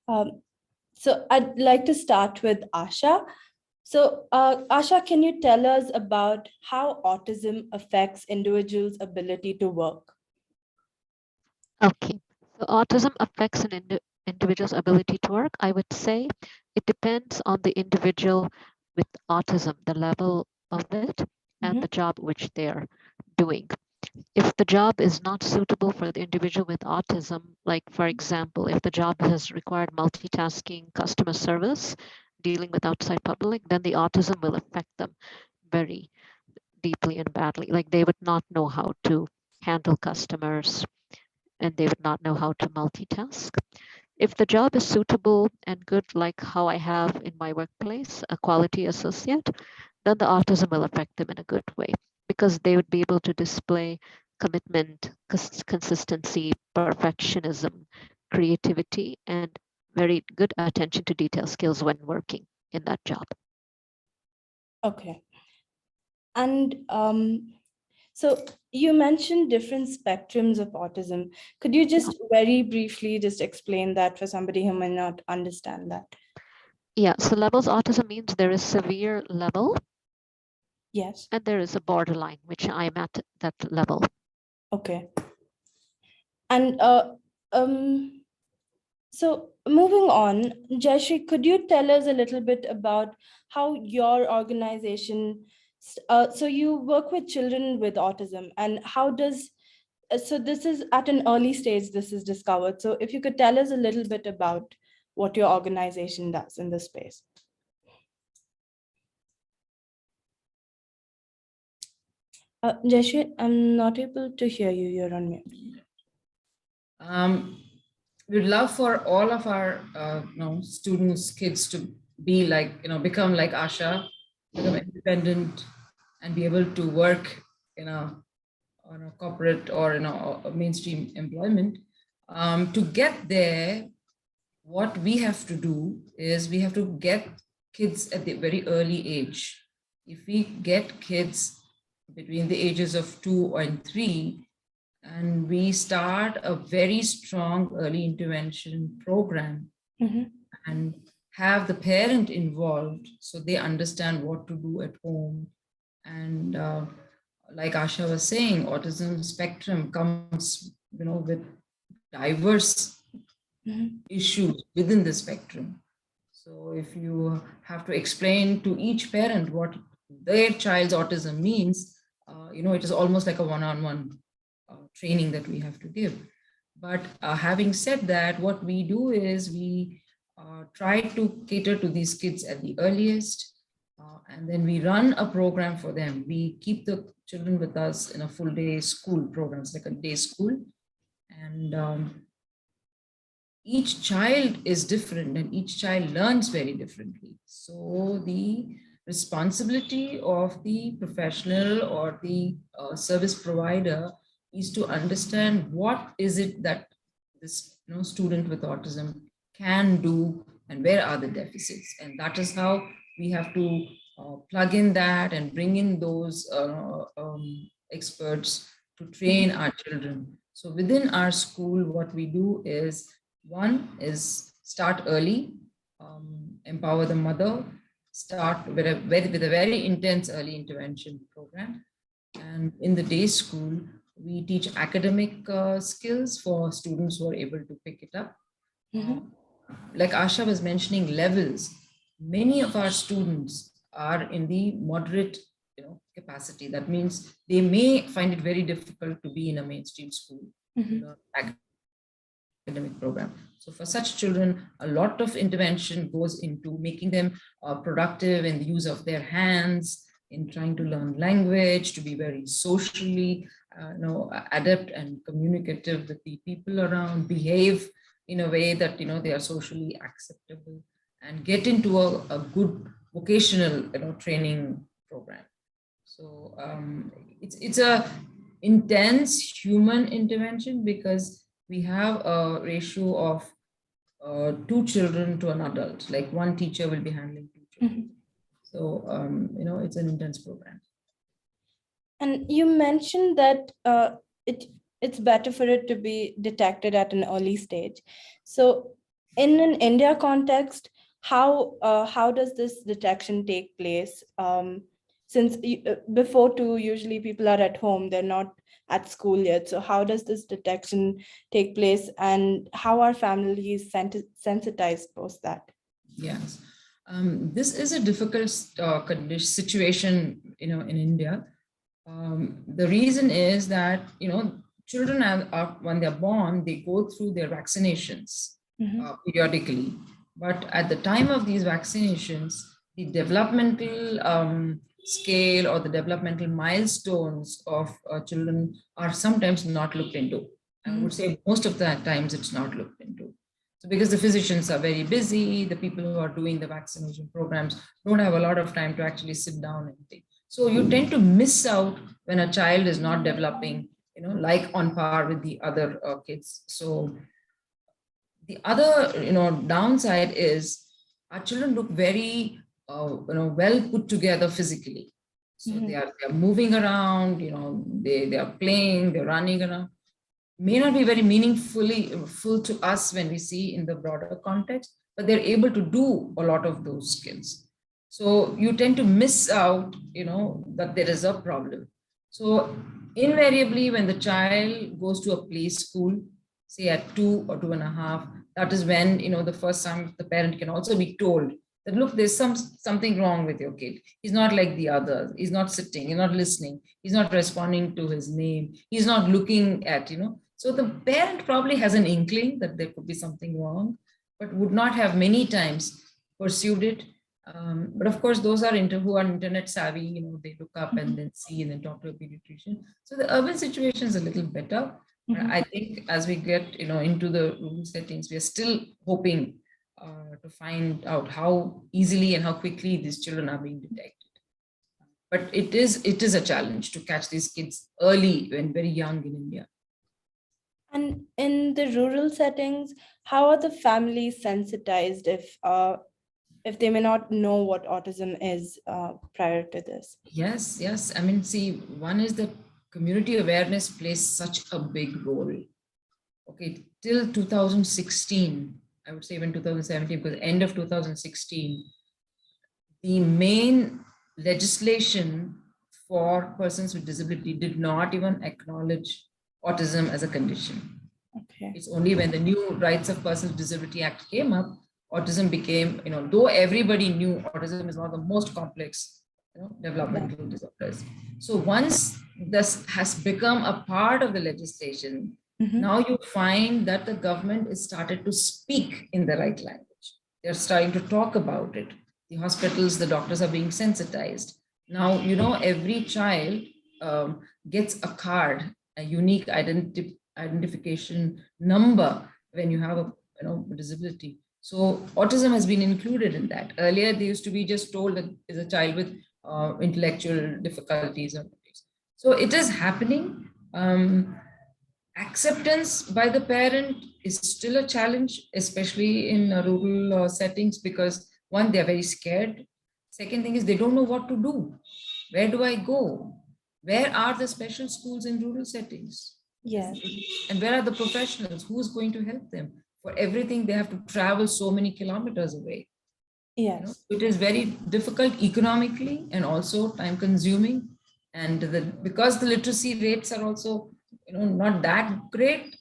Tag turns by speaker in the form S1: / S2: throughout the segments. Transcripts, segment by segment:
S1: Um, so I'd like to start with Asha. So Asha, can you tell us about how autism affects individuals' ability to work?
S2: Okay, so autism affects an individual's ability to work. I would say it depends on the individual with autism, the level of it, and the job which they're doing. If the job is not suitable for the individual with autism, like for example, if the job has required multitasking, customer service, dealing with outside public, then the autism will affect them very deeply and badly. Like they would not know how to handle customers and they would not know how to multitask. If the job is suitable and good, like how I have in my workplace, a quality associate, then the autism will affect them in a good way because they would be able to display commitment, consistency, perfectionism, creativity, and very good attention to detail skills when working in that job.
S1: Okay. And so you mentioned different spectrums of autism. Could you just very briefly just explain that for somebody who may not understand that?
S2: Yeah, so levels autism means there is severe level
S1: Yes.
S2: and there is a borderline, which I'm at that level.
S1: Okay. And so moving on, Jayashree, could you tell us a little bit about how your organization, so you work with children with autism, and how does, so this is at an early stage, this is discovered. So if you could tell us a little bit about what your organization does in this space. Jayashree, I'm not able to hear you, you're on mute.
S3: We'd love for all of our students, kids to be like, become like Asha, become independent and be able to work on a corporate or a mainstream employment. To get there, what we have to do is we have to get kids at the very early age. If we get kids between the ages of 2 and 3, and we start a very strong early intervention program and have the parent involved so they understand what to do at home. And like Asha was saying, autism spectrum comes with diverse issues within the spectrum. So if you have to explain to each parent what their child's autism means, it is almost like a one-on-one training that we have to give. But having said that, what we do is we try to cater to these kids at the earliest, and then we run a program for them. We keep the children with us in a full day school program. It's like a day school. And each child is different and each child learns very differently. So the responsibility of the professional or the service provider is to understand what is it that this student with autism can do and where are the deficits. And that is how we have to plug in that and bring in those experts to train our children. So within our school, what we do is, one is start early, empower the mother, start with a very intense early intervention program. And in the day school, we teach academic skills for students who are able to pick it up. Like Asha was mentioning, levels. Many of our students are in the moderate capacity. That means they may find it very difficult to be in a mainstream school, academic program. So for such children, a lot of intervention goes into making them productive in the use of their hands, in trying to learn language, to be very socially adept and communicative with the people around, behave in a way that they are socially acceptable, and get into a good vocational training program. So it's a intense human intervention because we have a ratio of 2 children to an adult, like one teacher will be handling 2 children. So, it's an intense program.
S1: And you mentioned that it's better for it to be detected at an early stage. So in an India context, how does this detection take place? Since before two, usually people are at home, they're not at school yet. So how does this detection take place, and how are families sensitized post that?
S3: Yes. This is a difficult situation, in India. The reason is that, children when they're born, they go through their vaccinations periodically. But at the time of these vaccinations, the developmental scale or the developmental milestones of children are sometimes not looked into. I would say most of the times it's not looked into. So because the physicians are very busy, the people who are doing the vaccination programs don't have a lot of time to actually sit down and think. So you tend to miss out when a child is not developing, like on par with the other kids. So the other, downside is our children look very, well put together physically. So they are moving around, they are playing, they're running around. May not be very meaningfully full to us when we see in the broader context, but they're able to do a lot of those skills. So you tend to miss out, that there is a problem. So invariably, when the child goes to a play school, say at 2 or 2.5, that is when, the first time the parent can also be told that, look, there's something wrong with your kid. He's not like the others. He's not sitting, he's not listening, he's not responding to his name, he's not looking at, so the parent probably has an inkling that there could be something wrong, but would not have many times pursued it. But of course, those are who are internet savvy, they look up and then see and then talk to a pediatrician. So the urban situation is a little better. I think as we get, into the rural settings, we are still hoping to find out how easily and how quickly these children are being detected. But it is a challenge to catch these kids early and very young in India.
S1: And in the rural settings, how are the families sensitized if they may not know what autism is prior to this?
S3: Yes. I mean, see, one is that community awareness plays such a big role. Okay, till 2016, I would say even 2017, because end of 2016, the main legislation for persons with disability did not even acknowledge autism as a condition.
S1: Okay.
S3: It's only when the new Rights of Persons with Disability Act came up, autism became, though everybody knew autism is one of the most complex, developmental disorders. So once this has become a part of the legislation, now you find that the government is started to speak in the right language. They're starting to talk about it. The hospitals, the doctors are being sensitized. Now, every child gets a card, a unique identification number when you have a disability. So autism has been included in that. Earlier, they used to be just told that is a child with intellectual difficulties. So it is happening. Acceptance by the parent is still a challenge, especially in rural settings, because one, they're very scared. Second thing is they don't know what to do. Where do I go? Where are the special schools in rural settings?
S1: Yes.
S3: And where are the professionals? Who's going to help them? For everything, they have to travel so many kilometers away.
S1: Yes.
S3: It is very difficult economically and also time consuming. And because the literacy rates are also not that great,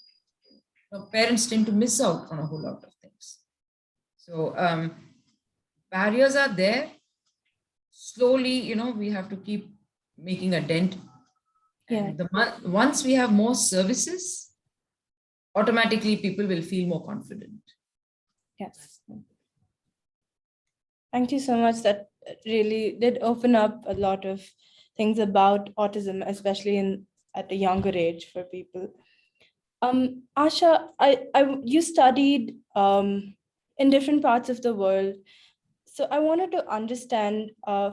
S3: parents tend to miss out on a whole lot of things. So barriers are there. Slowly, we have to keep making a dent. And once we have more services, automatically people will feel more confident.
S1: Yes. Thank you so much. That really did open up a lot of things about autism, especially at a younger age for people. Asha, you studied in different parts of the world. So I wanted to understand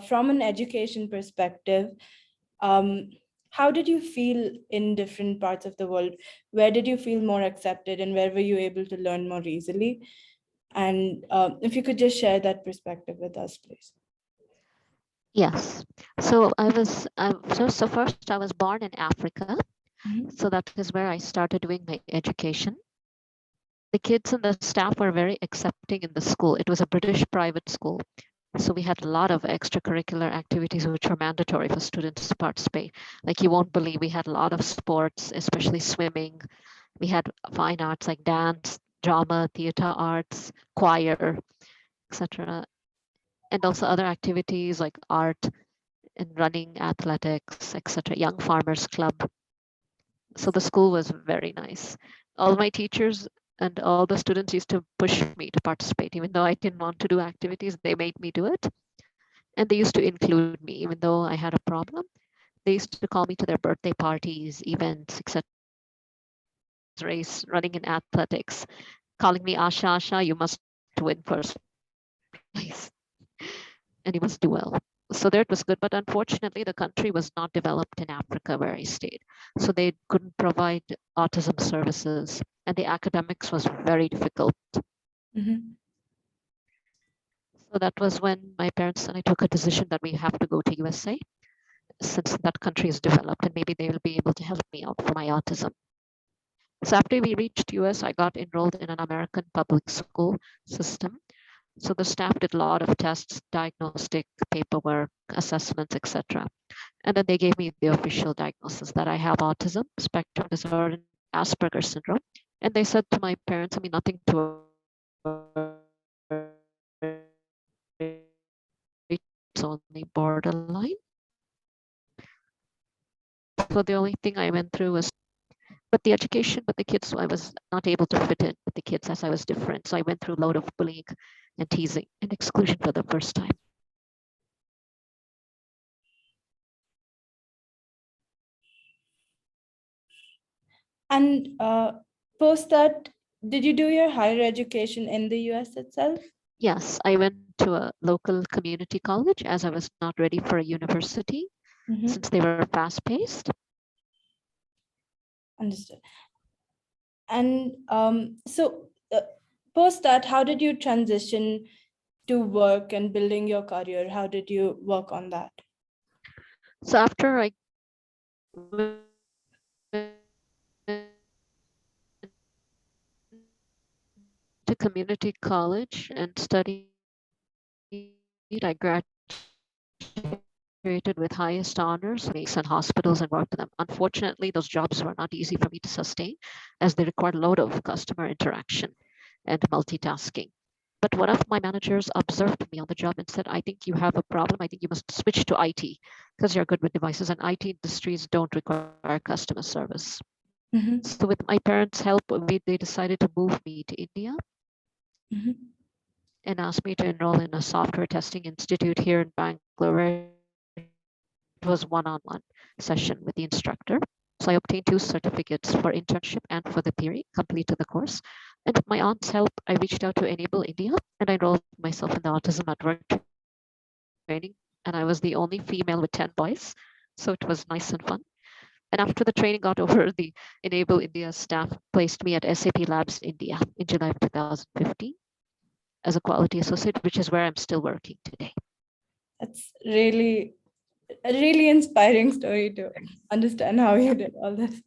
S1: from an education perspective, how did you feel in different parts of the world? Where did you feel more accepted, and where were you able to learn more easily? And if you could just share that perspective with us, please.
S2: Yes. So so first I was born in Africa. So that is where I started doing my education. the kids and the staff were very accepting in the school. It was a British private school. So we had a lot of extracurricular activities which were mandatory for students to participate. Like you won't believe, we had a lot of sports, especially swimming. We had fine arts like dance, drama, theater arts, choir, etc. And also other activities like art and running, athletics, etc. Young Farmers Club. So the school was very nice. All my teachers and all the students used to push me to participate. Even though I didn't want to do activities, they made me do it. And they used to include me, even though I had a problem. They used to call me to their birthday parties, events, etc. If I was running a race, running in athletics, calling me Asha, Asha, you must win first place and you must do well. So there it was good. But unfortunately, the country was not developed in Africa where I stayed. So they couldn't provide autism services and the academics was very difficult.
S1: Mhm.
S2: So that was when my parents and I took a decision that we have to go to USA since that country is developed and maybe they will be able to help me out for my autism. So after we reached US, I got enrolled in an American public school system. So the staff did a lot of tests, diagnostic paperwork, assessments, etc. And then they gave me the official diagnosis that I have autism spectrum disorder and Asperger's syndrome. And they said to my parents, I mean, nothing to worry, it's only borderline. So the only thing I went through was, but the education with the kids, I was not able to fit in with the kids as I was different. So I went through a load of bullying and teasing and exclusion for the first time.
S1: And post that, did you do your higher education in the US itself?
S2: Yes, I went to a local community college as I was not ready for a university since they were fast paced.
S1: Understood. And so post that, how did you transition to work and building your career? How did you work on that?
S2: So after I went to community college and studied, I graduated with highest honors, clinics and hospitals and worked in them. Unfortunately, those jobs were not easy for me to sustain as they required a lot of customer interaction and multitasking. But one of my managers observed me on the job and said, I think you have a problem. I think you must switch to IT because you're good with devices and IT industries don't require customer service. So with my parents' help, they decided to move me to India and asked me to enroll in a software testing institute here in Bangalore, where it was one-on-one session with the instructor. So I obtained 2 certificates for internship and for the theory, completed the course. And with my aunt's help, I reached out to Enable India and I enrolled myself in the Autism at Work training. And I was the only female with 10 boys. So it was nice and fun. And after the training got over, the Enable India staff placed me at SAP Labs India in July of 2015 as a quality associate, which is where I'm still working today.
S1: That's really a really inspiring story to understand how you did all this.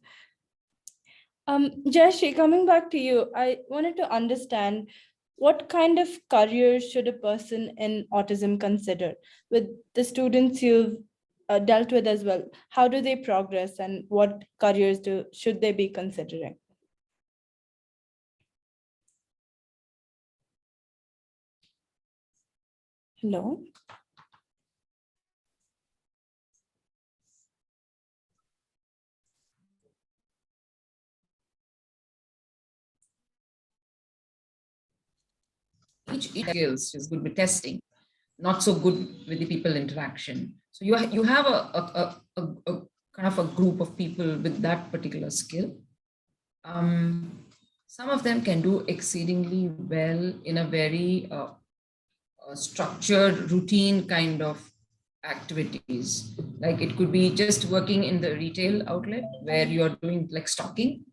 S1: Jayashree, coming back to you, I wanted to understand what kind of career should a person in autism consider with the students you've dealt with as well? How do they progress and what careers should they be considering? Hello?
S3: Each skills is good with testing, not so good with the people interaction. So you have a kind of a group of people with that particular skill. Some of them can do exceedingly well in a very structured, routine kind of activities. Like it could be just working in the retail outlet where you're doing like stocking.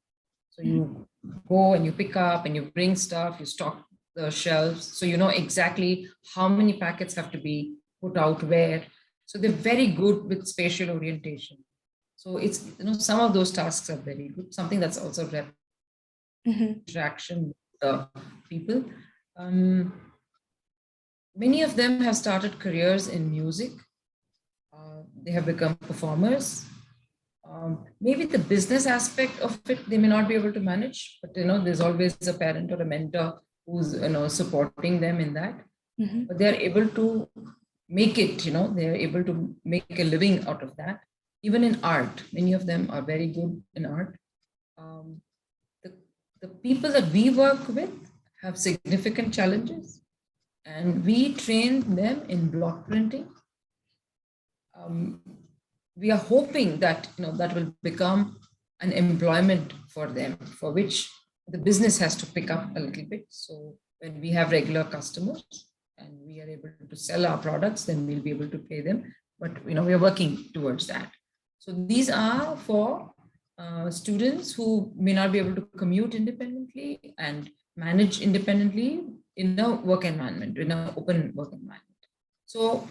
S3: So you go and you pick up and you bring stuff, you stock the shelves. So you know exactly how many packets have to be put out where. So they're very good with spatial orientation. So it's, you know, some of those tasks are very good. Something that's also interaction the people. Um, Many of them have started careers in music. They have become performers. Maybe the business aspect of it they may not be able to manage, but there's always a parent or a mentor who's supporting them in that. But they are able to make it. They are able to make a living out of that. Even in art, many of them are very good in art. Um, the, the people that we work with have significant challenges, and we train them in block printing. We are hoping that that will become an employment for them, for which the business has to pick up a little bit. So when we have regular customers and we are able to sell our products, then we'll be able to pay them. But we are working towards that. So these are for students who may not be able to commute independently and manage independently in a work environment, in an open work environment. So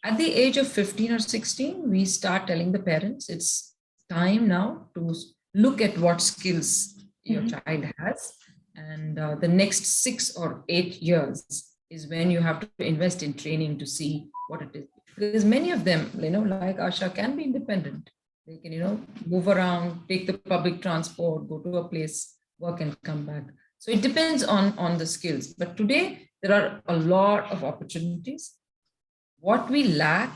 S3: at the age of 15 or 16, we start telling the parents it's time now to look at what skills your child has. And the next 6 or 8 years is when you have to invest in training to see what it is. Because many of them, like Asha, can be independent. They can, move around, take the public transport, go to a place, work and come back. So it depends on the skills. But today, there are a lot of opportunities. What we lack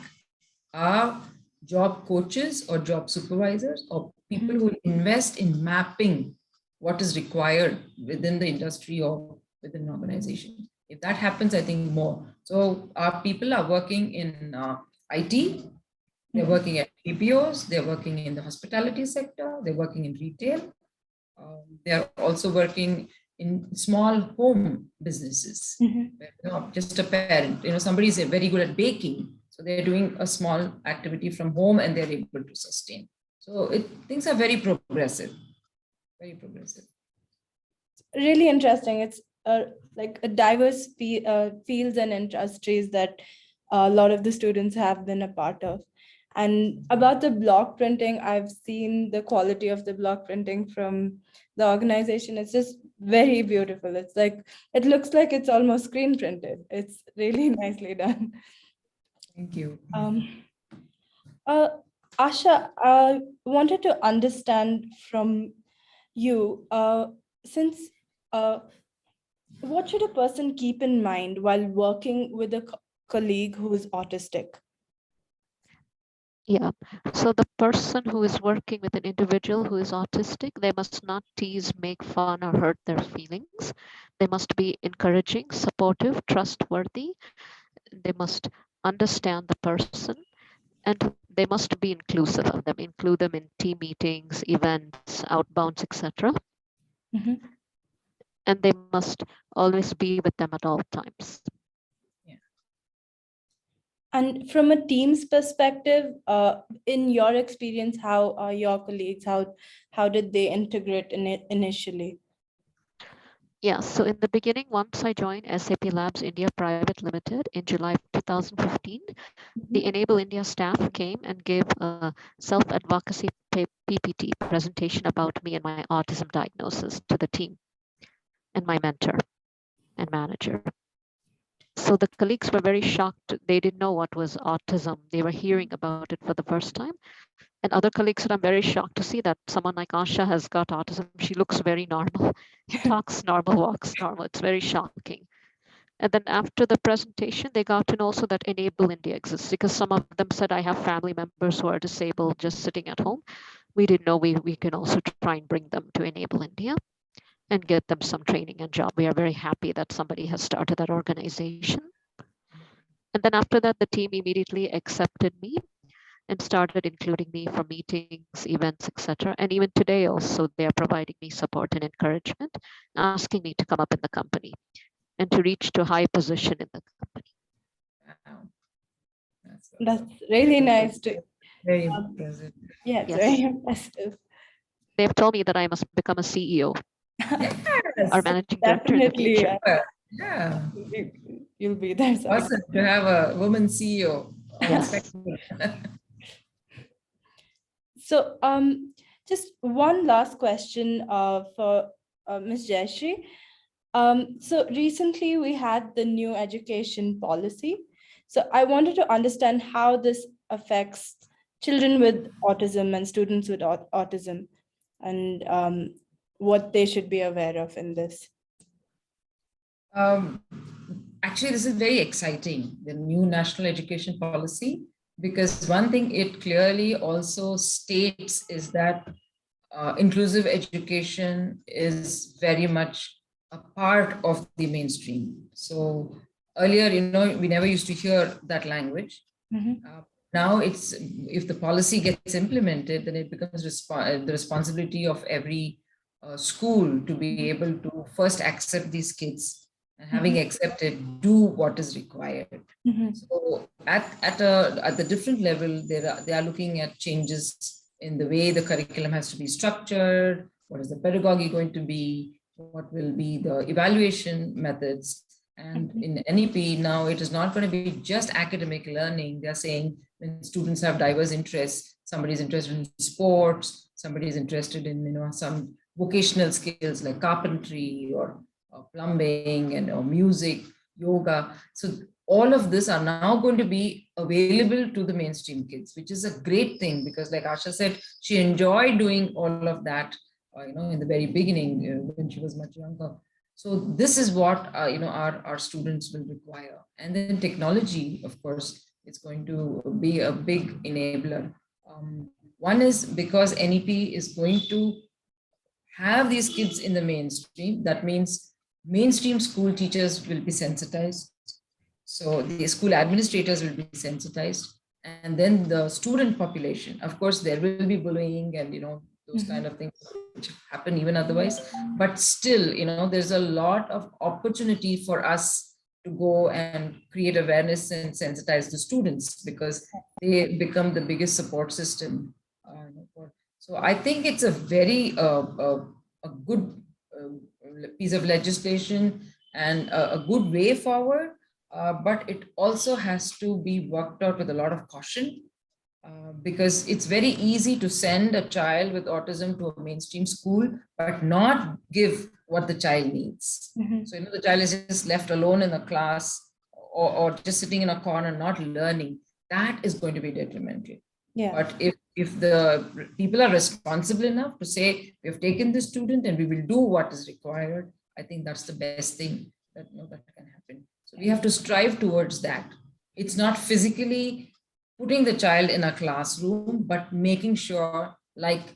S3: are job coaches or job supervisors or people who invest in mapping what is required within the industry or within an organization. If that happens, I think more. So our people are working in IT, they're working at PPOs, they're working in the hospitality sector, they're working in retail. They're also working in small home businesses. Just a parent, somebody is very good at baking, so they're doing a small activity from home and they're able to sustain. So things are very progressive, very progressive.
S1: Really interesting. It's like a diverse fields and industries that a lot of the students have been a part of. And about the block printing, I've seen the quality of the block printing from the organization. It's just very beautiful. It's like, it looks like it's almost screen printed. It's really nicely done.
S3: Thank you.
S1: Asha, I wanted to understand from you, since what should a person keep in mind while working with a colleague who is autistic?
S2: Yeah, so the person who is working with an individual who is autistic, they must not tease, make fun, or hurt their feelings. They must be encouraging, supportive, trustworthy. They must understand the person, and they must be inclusive of them, include them in team meetings, events, outbounds, etc. And they must always be with them at all times.
S1: And from a team's perspective, in your experience, how are your colleagues, how did they integrate in it initially?
S2: Yeah, so in the beginning, once I joined SAP Labs India Private Limited in July 2015, the Enable India staff came and gave a self-advocacy PPT presentation about me and my autism diagnosis to the team and my mentor and manager. So the colleagues were very shocked. They didn't know what was autism. They were hearing about it for the first time. And other colleagues said, I'm very shocked to see that someone like Asha has got autism. She looks very normal. She talks normal, walks normal. It's very shocking. And then after the presentation, they got to know also that Enable India exists, because some of them said, I have family members who are disabled just sitting at home. We didn't know we can also try and bring them to Enable India and get them some training and job. We are very happy that somebody has started that organization. And then after that, the team immediately accepted me and started including me for meetings, events, etc. And even today also, they are providing me support and encouragement, asking me to come up in the company and to reach to a high position in the company.
S3: Wow.
S1: That's really nice to.
S3: Very impressive.
S1: Yeah, it's
S2: Yes.
S1: very impressive.
S2: They've told me that I must become a CEO or managing director in the
S1: Definitely,
S2: future.
S3: Yeah.
S1: You'll be there.
S3: Awesome to have a woman CEO.
S2: Yes.
S1: So, just one last question for Ms. Jayashree. So recently we had the new education policy. So I wanted to understand how this affects children with autism and students with autism, and what they should be aware of in this.
S3: Um, Actually, this is very exciting, the new national education policy, because one thing it clearly also states is that inclusive education is very much a part of the mainstream. So earlier, we never used to hear that language. Now it's, if the policy gets implemented, then it becomes the responsibility of every school to be able to first accept these kids, and having accepted, do what is required. So at the different level, they are looking at changes in the way the curriculum has to be structured. What is the pedagogy going to be? What will be the evaluation methods? And in NEP now, it is not going to be just academic learning. They're saying when students have diverse interests, somebody is interested in sports, somebody is interested in some vocational skills like carpentry or plumbing and or music, yoga. So all of this are now going to be available to the mainstream kids, which is a great thing, because like Asha said, she enjoyed doing all of that, in the very beginning, when she was much younger. So this is what our students will require. And then technology, of course, it's going to be a big enabler. One is because NEP is going to have these kids in the mainstream. That means mainstream school teachers will be sensitized. So the school administrators will be sensitized. And then the student population, of course, there will be bullying and, those kind of things which happen even otherwise. But still, there's a lot of opportunity for us to go and create awareness and sensitize the students, because they become the biggest support system. So I think it's a very a good piece of legislation and a good way forward, but it also has to be worked out with a lot of caution, because it's very easy to send a child with autism to a mainstream school, but not give what the child needs. So, the child is just left alone in a class, or just sitting in a corner, not learning. That is going to be detrimental.
S1: Yeah.
S3: But if the people are responsible enough to say, we have taken this student and we will do what is required, I think that's the best thing that can happen. So we have to strive towards that. It's not physically putting the child in a classroom, but making sure, like,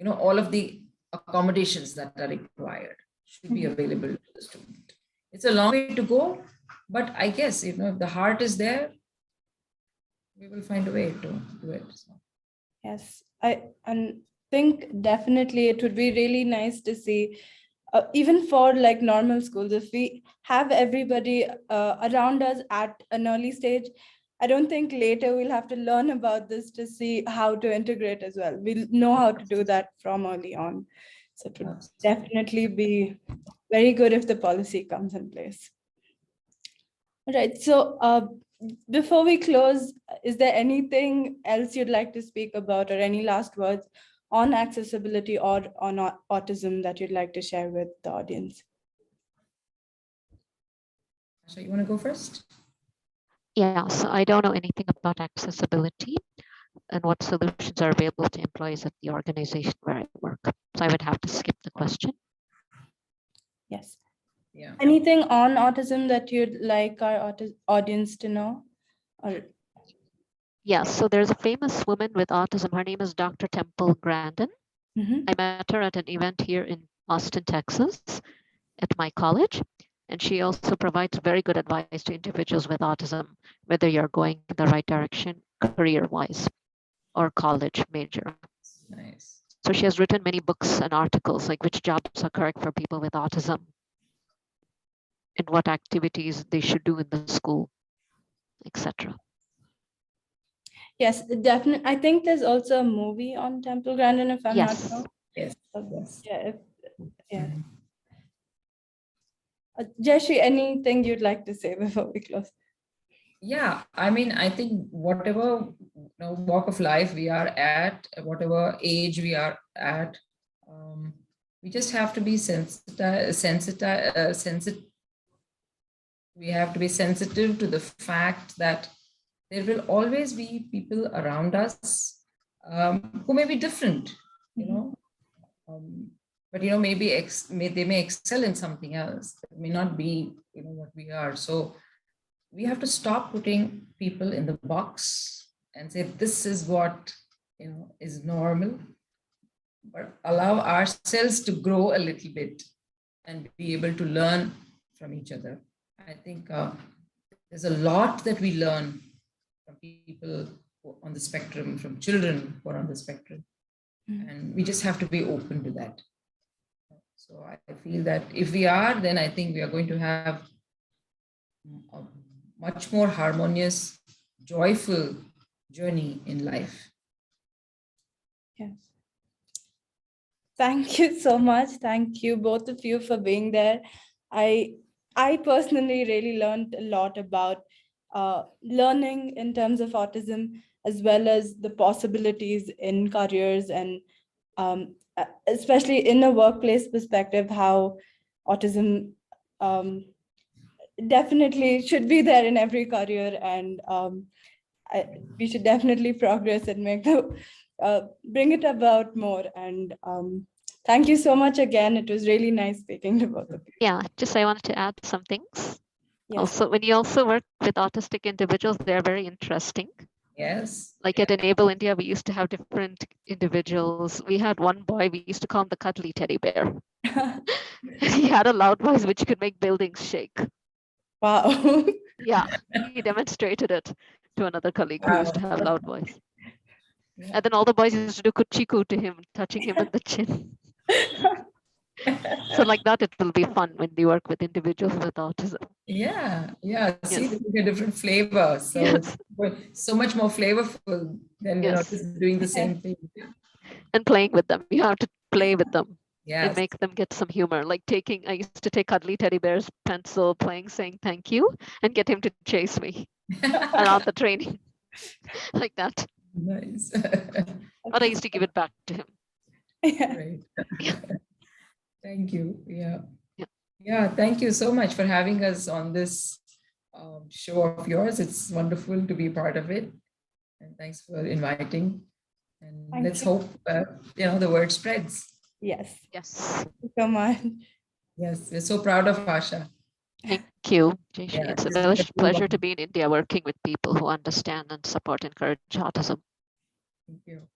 S3: all of the accommodations that are required should be available to the student. It's a long way to go, but I guess, if the heart is there, we will find a way to do it. So.
S1: Yes, I think definitely it would be really nice to see, even for like normal schools, if we have everybody around us at an early stage. I don't think later we'll have to learn about this to see how to integrate as well. We'll know how to do that from early on. So it would definitely be very good if the policy comes in place. Right. So before we close, is there anything else you'd like to speak about, or any last words on accessibility or on autism that you'd like to share with the audience?
S3: Asha, you want to go first?
S2: Yeah, so I don't know anything about accessibility and what solutions are available to employees at the organization where I work. So I would have to skip the question.
S1: Yes.
S3: Yeah.
S1: Anything on autism that you'd like our audience to know? Or
S2: Yes, so there's a famous woman with autism. Her name is Dr. Temple Grandin. I met her at an event here in Austin, Texas, at my college. And she also provides very good advice to individuals with autism, whether you're going in the right direction career-wise or college major.
S3: Nice.
S2: So she has written many books and articles, like which jobs are correct for people with autism and what activities they should do in the school, etc.
S1: yes, definitely. I think there's also a movie on Temple Grandin, if I'm not wrong.
S3: Yes. Yes.
S1: Yeah. Yeah. Jayashree, anything you'd like to say before we close?
S3: Yeah, I mean, I think whatever walk of life we are at, whatever age we are at, we just have to be sensitive. We have to be sensitive to the fact that there will always be people around us who may be different, you know, but maybe they may excel in something else. It may not be what we are. So we have to stop putting people in the box and say this is what is normal, but allow ourselves to grow a little bit and be able to learn from each other. I think there's a lot that we learn from people on the spectrum, from children who are on the spectrum, and we just have to be open to that. So I feel that if we are, then I think we are going to have a much more harmonious, joyful journey in life.
S1: Yes. Thank you so much. Thank you, both of you, for being there. I personally really learned a lot about learning in terms of autism, as well as the possibilities in careers, and especially in a workplace perspective, how autism definitely should be there in every career, and we should definitely progress and make the bring it about more. And thank you so much again. It was really nice speaking to both of you.
S2: Yeah, just I wanted to add some things.
S1: Yes.
S2: Also, when you also work with autistic individuals, they're very interesting.
S3: Yes.
S2: Like at Enable India, we used to have different individuals. We had one boy, we used to call him the cuddly teddy bear. He had a loud voice which could make buildings shake.
S1: Wow.
S2: Yeah, he demonstrated it to another colleague who used to have loud voice.
S3: Yeah.
S2: And then all the boys used to do kuchiku to him, touching him in the chin. So like that, it will be fun when you work with individuals with autism.
S3: Yeah. See,
S2: Yes.
S3: this is a different flavor. So
S2: Yes.
S3: it's so much more flavorful than
S2: Yes.
S3: just doing the same thing.
S2: And playing with them. You have to play with them and
S3: Yes.
S2: make them get some humor. Like I used to take Cuddly Teddy Bear's pencil, saying thank you, and get him to chase me around the training. Like that.
S3: Nice.
S2: Or I used to give it back to him.
S3: Great.
S2: Yeah.
S3: Thank you.
S2: Yeah.
S3: Yeah. Thank you so much for having us on this show of yours. It's wonderful to be part of it. And thanks for inviting. And
S1: Thank
S3: let's
S1: you.
S3: hope the word spreads.
S1: Yes.
S2: Yes.
S1: Thank you so much.
S3: Yes, we're so proud of Asha.
S2: Thank you, Jayashree.
S3: Yeah,
S2: It's a
S3: just
S2: pleasure to be in India working with people who understand and support and encourage autism.
S3: Thank you.